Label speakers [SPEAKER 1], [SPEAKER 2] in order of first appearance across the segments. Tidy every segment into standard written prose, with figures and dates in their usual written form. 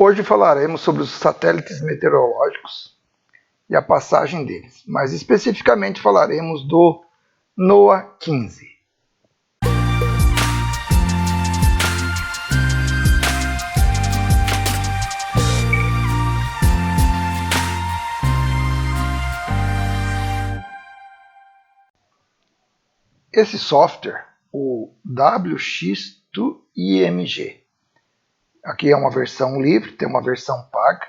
[SPEAKER 1] Hoje falaremos sobre os satélites meteorológicos e a passagem deles, mas especificamente falaremos do NOAA-15. Esse software, o WX2IMG, aqui é uma versão livre, tem uma versão paga.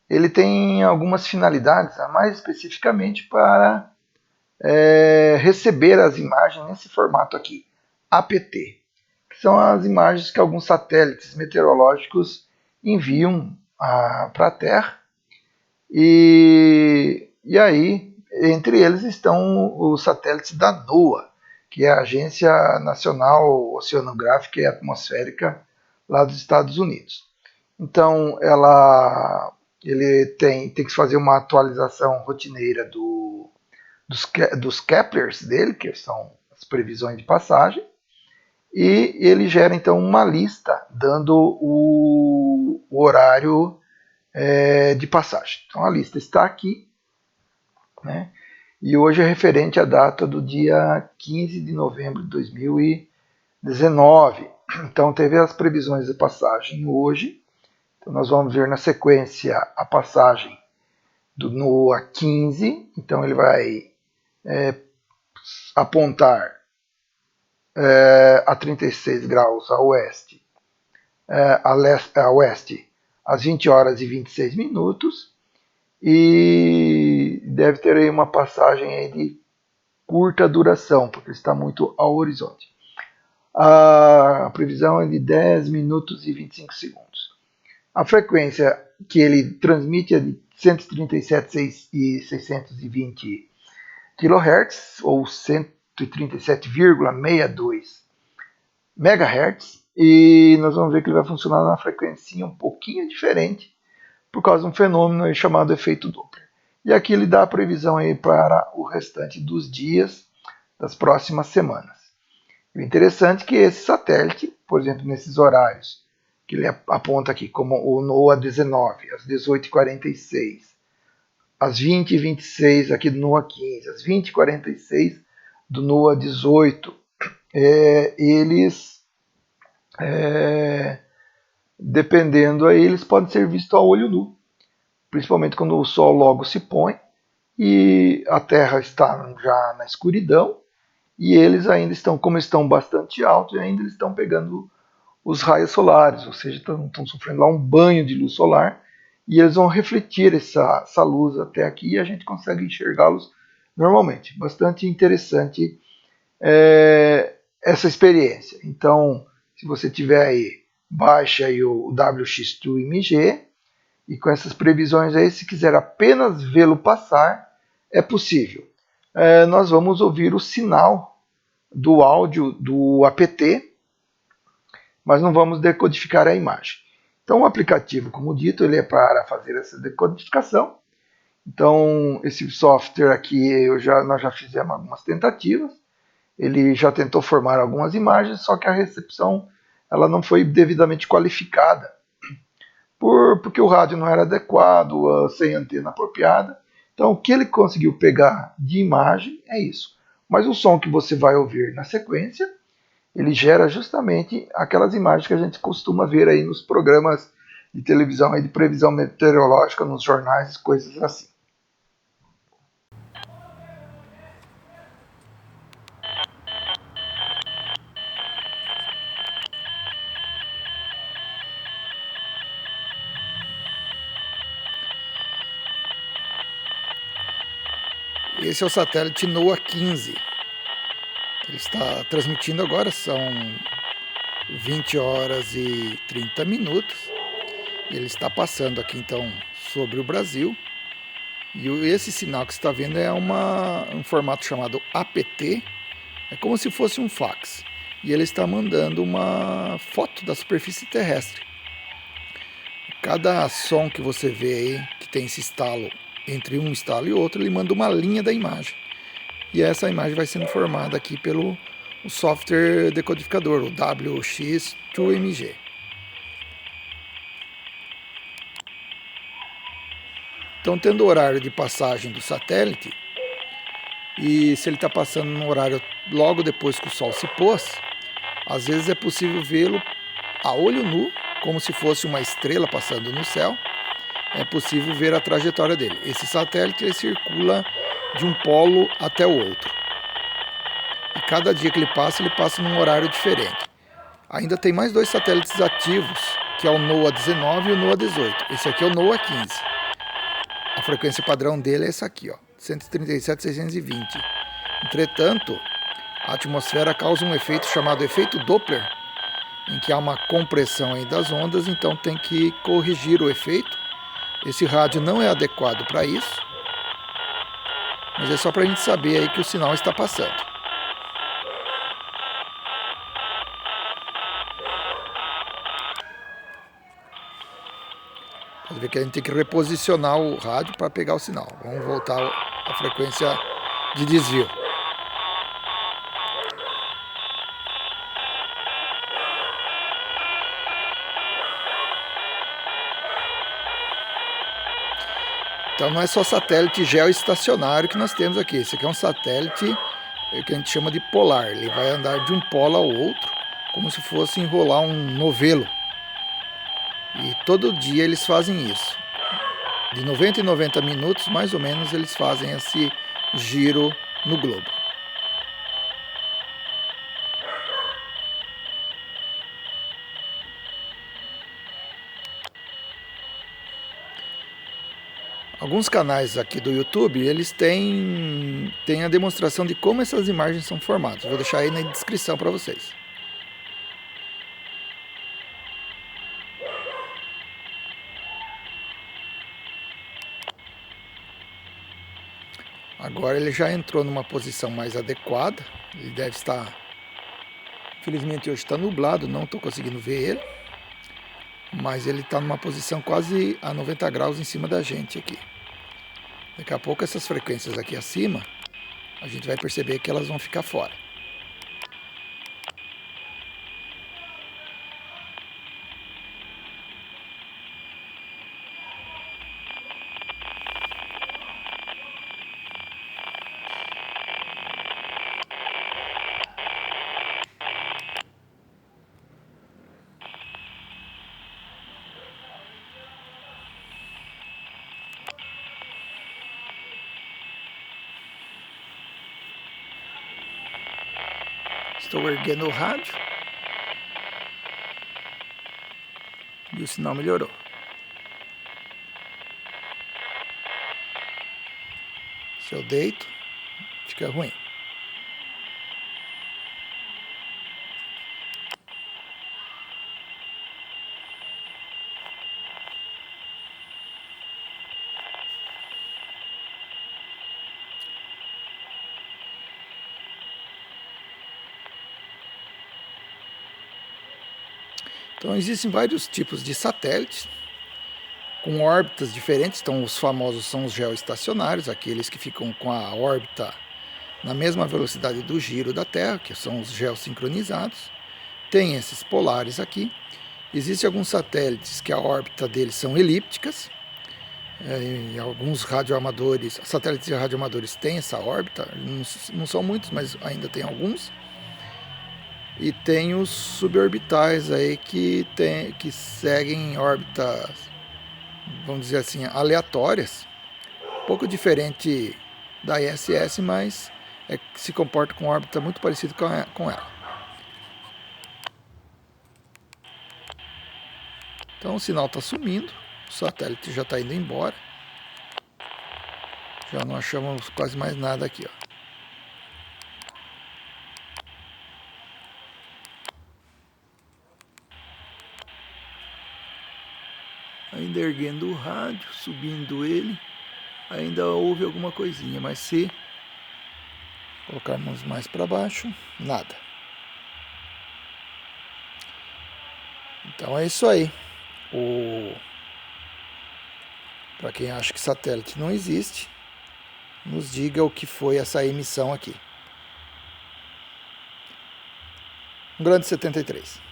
[SPEAKER 1] Ele tem algumas finalidades, mais especificamente para receber as imagens nesse formato aqui, APT, que são as imagens que alguns satélites meteorológicos enviam para a Terra. E aí, entre eles estão os satélites da NOAA, que é a Agência Nacional Oceanográfica e Atmosférica lá dos Estados Unidos. Então, ele tem que fazer uma atualização rotineira dos Keplers dele, que são as previsões de passagem, e ele gera então uma lista dando o horário de passagem. Então a lista está aqui, né? E hoje é referente à data do dia 15 de novembro de 2019. Então teve as previsões de passagem hoje. Então nós vamos ver na sequência a passagem do NOAA-15. Então ele vai apontar a 36 graus a oeste, a oeste, às 20 horas e 26 minutos, e deve ter aí uma passagem aí de curta duração, porque está muito ao horizonte. A previsão é de 10 minutos e 25 segundos. A frequência que ele transmite é de 137,620 kHz, ou 137,62 MHz, e nós vamos ver que ele vai funcionar numa frequência um pouquinho diferente, por causa de um fenômeno chamado efeito Doppler. E aqui ele dá a previsão aí para o restante dos dias das próximas semanas. O interessante é que esse satélite, por exemplo, nesses horários que ele aponta aqui, como o NOAA-19, às 18h46, às 20h26 aqui do NOAA-15, às 20h46 do NOAA-18, eles, dependendo aí, eles podem ser vistos a olho nu, principalmente quando o sol logo se põe e a Terra está já na escuridão, e eles ainda estão, como estão bastante altos, ainda eles estão pegando os raios solares, ou seja, estão sofrendo lá um banho de luz solar, e eles vão refletir essa luz até aqui e a gente consegue enxergá-los normalmente. Bastante interessante essa experiência. Então, se você tiver aí, baixe aí o WX2IMG, e com essas previsões aí, se quiser apenas vê-lo passar, é possível. Nós vamos ouvir o sinal do áudio do APT, mas não vamos decodificar a imagem. Então o aplicativo, como dito, ele é para fazer essa decodificação. Então esse software aqui nós já fizemos algumas tentativas. Ele já tentou formar algumas imagens, só que a recepção ela não foi devidamente qualificada, porque o rádio não era adequado, sem antena apropriada. Então o que ele conseguiu pegar de imagem é isso. Mas o som que você vai ouvir na sequência, ele gera justamente aquelas imagens que a gente costuma ver aí nos programas de televisão aí de previsão meteorológica, nos jornais, coisas assim. Esse é o satélite NOAA-15. Ele está transmitindo agora, são 20 horas e 30 minutos. Ele está passando aqui então sobre o Brasil. E esse sinal que você está vendo é um formato chamado APT. É como se fosse um fax. E ele está mandando uma foto da superfície terrestre. Cada som que você vê aí, que tem esse estalo entre um estalo e outro, ele manda uma linha da imagem. E essa imagem vai sendo formada aqui pelo software decodificador, o WX2MG. Então, tendo o horário de passagem do satélite, e se ele está passando no horário logo depois que o Sol se pôs, às vezes é possível vê-lo a olho nu, como se fosse uma estrela passando no céu. É possível ver a trajetória dele. Esse satélite ele circula de um polo até o outro. E cada dia que ele passa num horário diferente. Ainda tem mais 2 satélites ativos, que é o NOAA 19 e o NOAA 18. Esse aqui é o NOAA 15. A frequência padrão dele é essa aqui, ó, 137.620. Entretanto, a atmosfera causa um efeito chamado efeito Doppler, em que há uma compressão aí das ondas, então tem que corrigir o efeito. Esse rádio não é adequado para isso, mas é só para a gente saber aí que o sinal está passando. Pode ver que a gente tem que reposicionar o rádio para pegar o sinal. Vamos voltar à frequência de desvio. Então não é só satélite geoestacionário que nós temos aqui. Esse aqui é um satélite que a gente chama de polar. Ele vai andar de um polo ao outro, como se fosse enrolar um novelo. E todo dia eles fazem isso. De 90 em 90 minutos, mais ou menos, eles fazem esse giro no globo. Alguns canais aqui do YouTube, eles têm a demonstração de como essas imagens são formadas. Vou deixar aí na descrição para vocês. Agora ele já entrou numa posição mais adequada. Ele deve estar... Infelizmente hoje está nublado, não estou conseguindo ver ele. Mas ele está numa posição quase a 90 graus em cima da gente aqui. Daqui a pouco essas frequências aqui acima, a gente vai perceber que elas vão ficar fora. Estou erguendo o rádio e o sinal melhorou. Se eu deito, fica ruim. Então existem vários tipos de satélites com órbitas diferentes. Então os famosos são os geoestacionários, aqueles que ficam com a órbita na mesma velocidade do giro da Terra, que são os geossincronizados. Tem esses polares aqui. Existem alguns satélites que a órbita deles são elípticas. E alguns radioamadores, satélites radioamadores têm essa órbita, não são muitos, mas ainda tem alguns. E tem os suborbitais aí que seguem órbitas, vamos dizer assim, aleatórias, um pouco diferente da ISS, mas se comporta com órbita muito parecida com ela. Então o sinal está sumindo, o satélite já está indo embora, já não achamos quase mais nada aqui, ó. Ainda erguendo o rádio, subindo ele, ainda houve alguma coisinha, mas se colocarmos mais para baixo, nada. Então é isso aí. Para quem acha que satélite não existe, nos diga o que foi essa emissão aqui. Um grande 73.